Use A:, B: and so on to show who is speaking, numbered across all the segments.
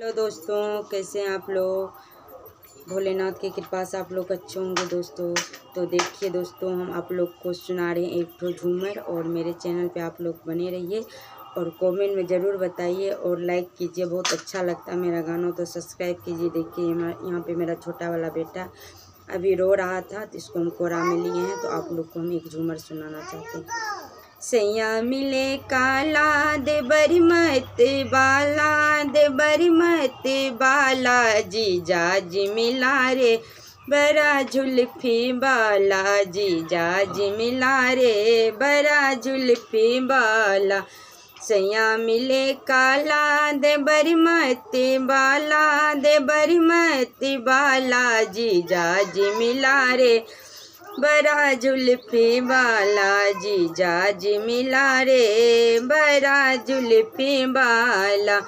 A: तो दोस्तों कैसे हैं आप लोग। भोलेनाथ की कृपा से आप लोग अच्छे होंगे दोस्तों। तो देखिए दोस्तों, हम आप लोग को सुना रहे हैं एक ठो झूमर, और मेरे चैनल पे आप लोग बने रहिए और कमेंट में ज़रूर बताइए और लाइक कीजिए। बहुत अच्छा लगता है मेरा गाना, तो सब्सक्राइब कीजिए। देखिए यहाँ पे मेरा छोटा वाला बेटा अभी रो रहा था, तो इसको हम कोरा में लिए हैं। तो आप लोग को हम एक झूमर सुनाना चाहते हैं। सैया मिले काला दे बरी मत बाला, दे बरी मत बाला, जीजा जी मिला रे बड़ा जुल्फी बाला, जीजा जी मिला रे बड़ा जुल्फी बाला। सैया मिले काला दे बरी मत बाला, दे बरी मत बाला, जीजा जी मिला रे बड़ा जुल्फी बाला, जीजा जी मिला रे बड़ा जुल्फी बाला।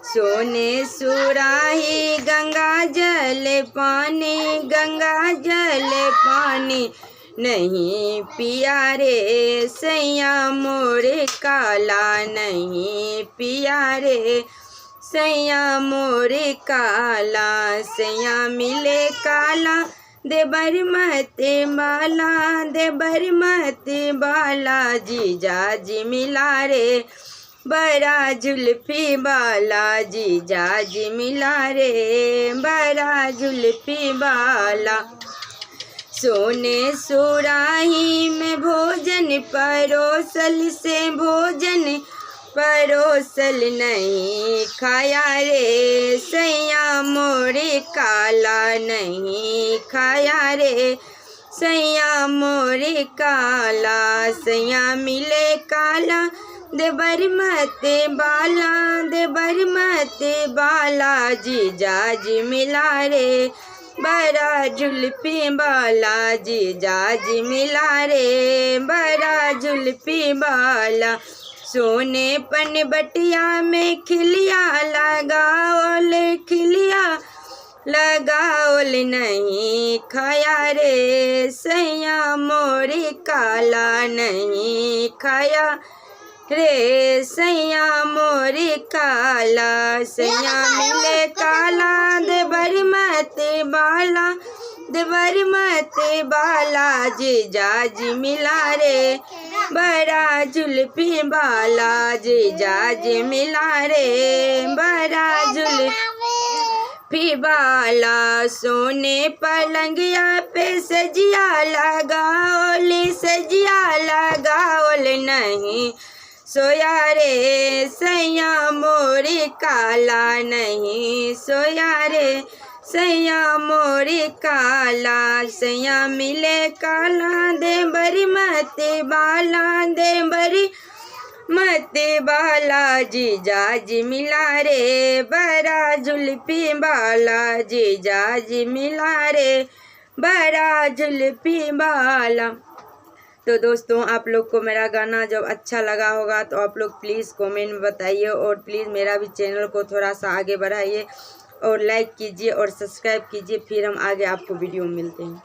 A: सोने सुराही गंगा जल पानी, गंगा जल पानी, नहीं पिया रे सैया मोरे काला, नहीं पिया रे सैया मोरे काला। सैया मिले काला दे बरी मत बाला, दे बरी मत बाला, जीजा जी मिला रे बड़ा जुल्फी बाला, जीजा जी मिला रे बड़ा जुल्फी बाला। सोने सुराही में भोजन परोसल से भोजन परोसल, नहीं खाया रे सैया मोरे काला, नहीं खाया रे सैया मोरे काला। सैया मिले काला दे बरी मत बाला, दे बरी मत बाला, जीजा जी मिला रे बड़ा जुल्फी बाला, जीजा जी मिला रे बड़ा जुल्फी बाला। सोने पन बटिया में खिलिया लगाओल, खिलिया लगाओल, नहीं खाया रे सैया मोरे काला, नहीं खाया रे सैया मोरे काला। सैया मिले काला दे बरी मत बाला, दे बरी मत बाला, जीजा जी मिला रे बड़ा जुल्फी बाला, जीजा जी मिला रे बड़ा जुल्फी बाला। सोने पलंगिया पे सजिया लगाओल, सजिया लगाओल, नहीं सोया रे सैया मोरे काला, नहीं सोया रे सैया मोरे काला। सैया मिले काला दे बरी मत बाला, दे बरी मत बाला, जीजा जी मिला रे बड़ा जुल्फी बाला, जीजा जी मिला रे बड़ा जुल्फी बाला। तो दोस्तों, आप लोग को मेरा गाना जब अच्छा लगा होगा तो आप लोग प्लीज़ कमेंट में बताइए, और प्लीज़ मेरा भी चैनल को थोड़ा सा आगे बढ़ाइए और लाइक कीजिए और सब्सक्राइब कीजिए। फिर हम आगे आपको वीडियो मिलते हैं।